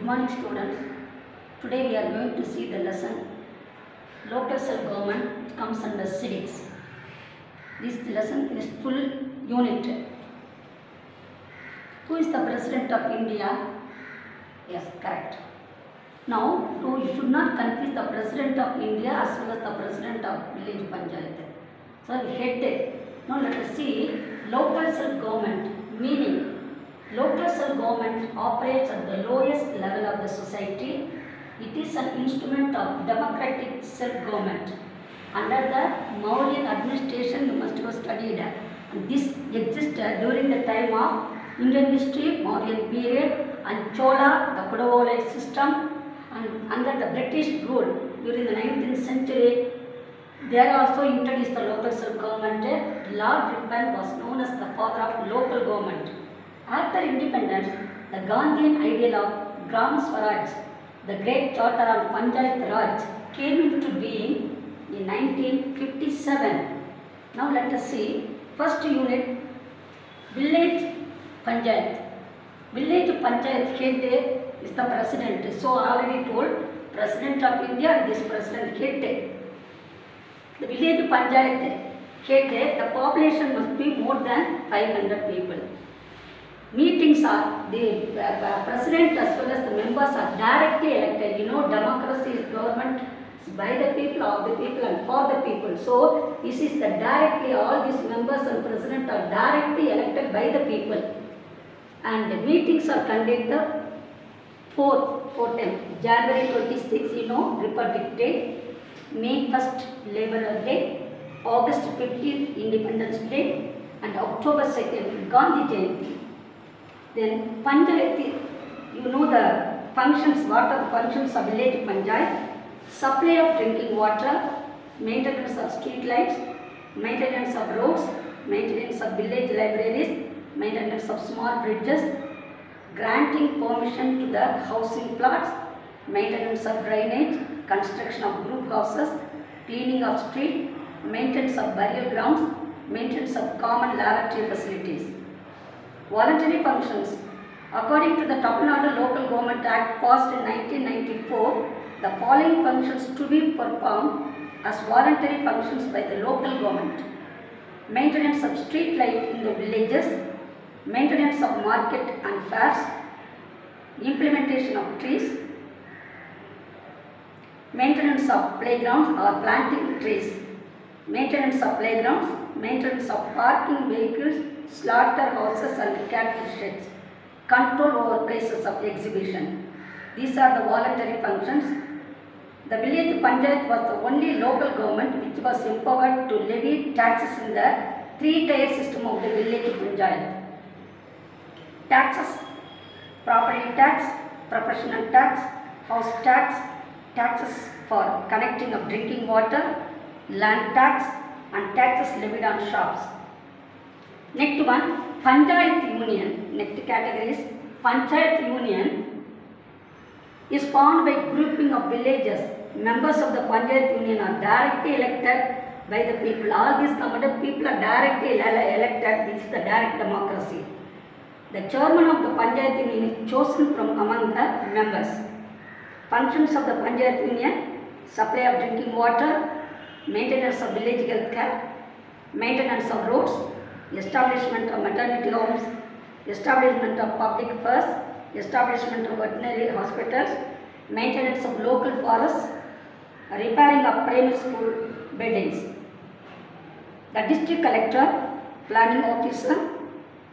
morning students. Today we are going to see the lesson local self-government comes under civics. This lesson is full unit. Who is the President of India? Yes, correct. Now you should not confuse the President of India as well as the President of Village Panchayat. So head. Now let us see local self-government meaning. Local self-government operates at the lowest level of the society. It is an instrument of democratic self-government. Under the Mauryan administration, you must have studied. And this existed during the time of Indian history, Mauryan period, and Chola, the Kodavole system, and under the British rule during the 19th century. They also introduced the local self-government. Lord Ripon was known as the father of local government. After independence, the Gandhian ideal of Gram Swaraj, the great charter on Panchayat Raj, came into being in 1957. Now let us see first unit, village Panchayat. Village Panchayat head is the president. So already told, President of India, this president head. The village Panchayat head, the population must be more than 500 people. Meetings are, the president as well as the members are directly elected. You know, democracy is government by the people, of the people and for the people. So, this is the directly, all these members and president are directly elected by the people. And the meetings are conducted 4 times. January 26, you know, Republic Day. May 1st, Labour Day. August 15th, Independence Day. And October 2nd, Gandhi Jayanti. Then Panchayat, you know the functions, what are the functions of village Panchayat? Supply of drinking water, maintenance of street lights, maintenance of roads, maintenance of village libraries, maintenance of small bridges, granting permission to the housing plots, maintenance of drainage, construction of group houses, cleaning of street, maintenance of burial grounds, maintenance of common lavatory facilities. Voluntary functions. According to the Tamil Nadu Local Government Act passed in 1994, the following functions to be performed as voluntary functions by the local government. Maintenance of street light in the villages, maintenance of market and fairs, implementation of trees, maintenance of playgrounds or planting trees, maintenance of playgrounds, maintenance of parking vehicles, slaughterhouses and cattle sheds, control over places of exhibition. These are the voluntary functions. The village Panchayat was the only local government which was empowered to levy taxes in the 3-tier system of the village Panchayat. Taxes, property tax, professional tax, house tax, taxes for connecting of drinking water, land tax and taxes levied on shops. Next one, Panchayat Union. Next category is Panchayat Union is formed by grouping of villages. Members of the Panchayat Union are directly elected by the people. All these commanded people are directly elected. This is the direct democracy. The chairman of the Panchayat Union is chosen from among the members. Functions of the Panchayat Union: supply of drinking water, maintenance of village health care, maintenance of roads, establishment of maternity homes, establishment of public fairs, establishment of veterinary hospitals, maintenance of local forests, repairing of primary school buildings. The district collector, planning officer,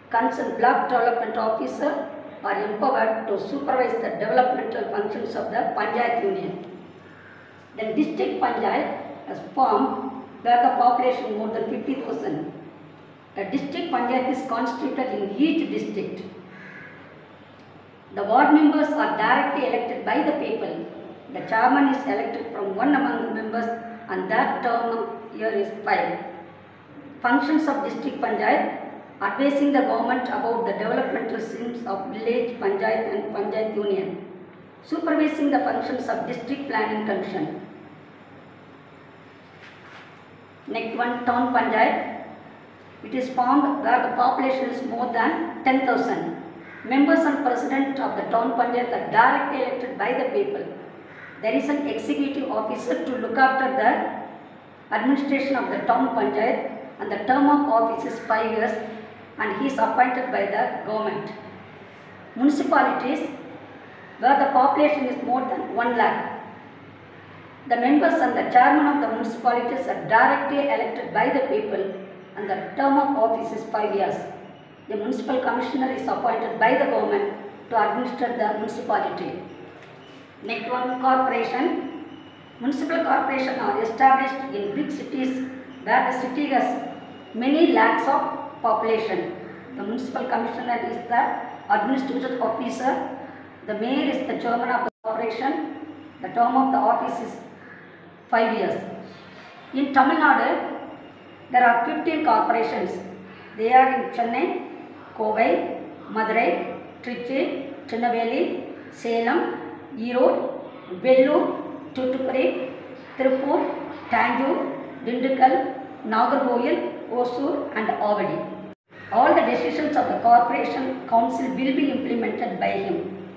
concerned block development officer are empowered to supervise the developmental functions of the Panchayat Union. The district Panchayat is formed where the population more than 50,000. The district Panchayat is constituted in each district. The ward members are directly elected by the people. The chairman is elected from one among the members and that term year is 5. Functions of district Panchayat: advising the government about the developmental schemes of village Panchayat and Panchayat Union. Supervising the functions of district planning commission. Next one, town Panchayat. It is formed where the population is more than 10,000. Members and president of the town panchayat are directly elected by the people. There is an executive officer to look after the administration of the town panchayat, and the term of office is 5 years, and he is appointed by the government. Municipalities where the population is more than 1 lakh. The members and the chairman of the municipalities are directly elected by the people, and the term of office is 5 years. The municipal commissioner is appointed by the government to administer the municipality. Next one, corporation. Municipal corporations are established in big cities where the city has many lakhs of population. The municipal commissioner is the administrative officer. The mayor is the chairman of the corporation. The term of the office is 5 years. In Tamil Nadu, there are 15 corporations. They are in Chennai, Kovai, Madurai, Trichy, Tirunelveli, Salem, Erode, Vellore, Thoothukudi, Tirupur, Tanjore, Dindigul, Nagercoil, Hosur and Avadi. All the decisions of the corporation council will be implemented by him.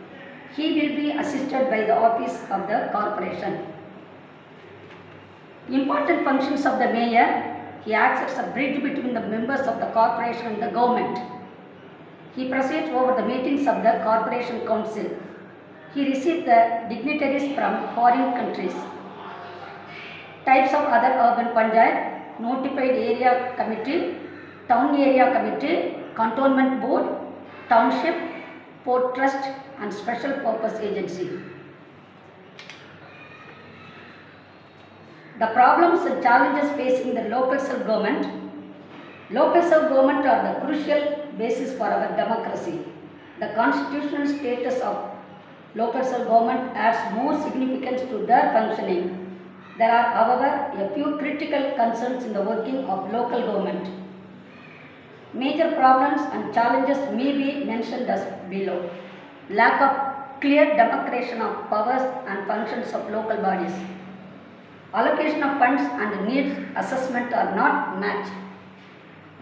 He will be assisted by the office of the corporation. Important functions of the mayor: he acts as a bridge between the members of the corporation and the government. He presides over the meetings of the corporation council. He receives the dignitaries from foreign countries. Types of other urban panchayat: notified area committee, town area committee, cantonment board, township, port trust and special purpose agency. The problems and challenges facing the local self-government. Local self-government are the crucial basis for our democracy. The constitutional status of local self-government adds more significance to their functioning. There are, however, a few critical concerns in the working of local government. Major problems and challenges may be mentioned as below. Lack of clear demarcation of powers and functions of local bodies. Allocation of funds and needs assessment are not matched.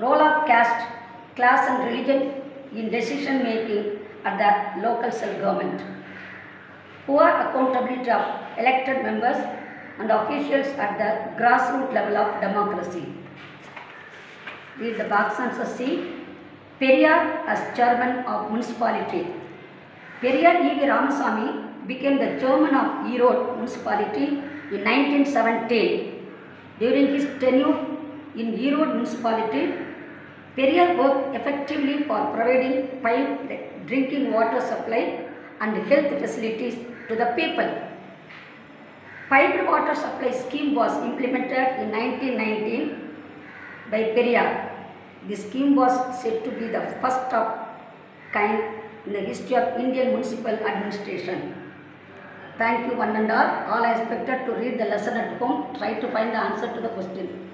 Role of caste, class and religion in decision making at the local self-government. Poor accountability of elected members and officials at the grassroots level of democracy. Read the box answer C. Periyar as chairman of municipality. Periyar E.V. Ramasamy became the chairman of Erode municipality in 1917. During his tenure in Erode municipality, Periyar worked effectively for providing piped drinking water supply and health facilities to the people. Piped water supply scheme was implemented in 1919 by Periyar. This scheme was said to be the first of kind in the history of Indian municipal administration. Thank you one and all. All are expected to read the lesson at home. Try to find the answer to the question.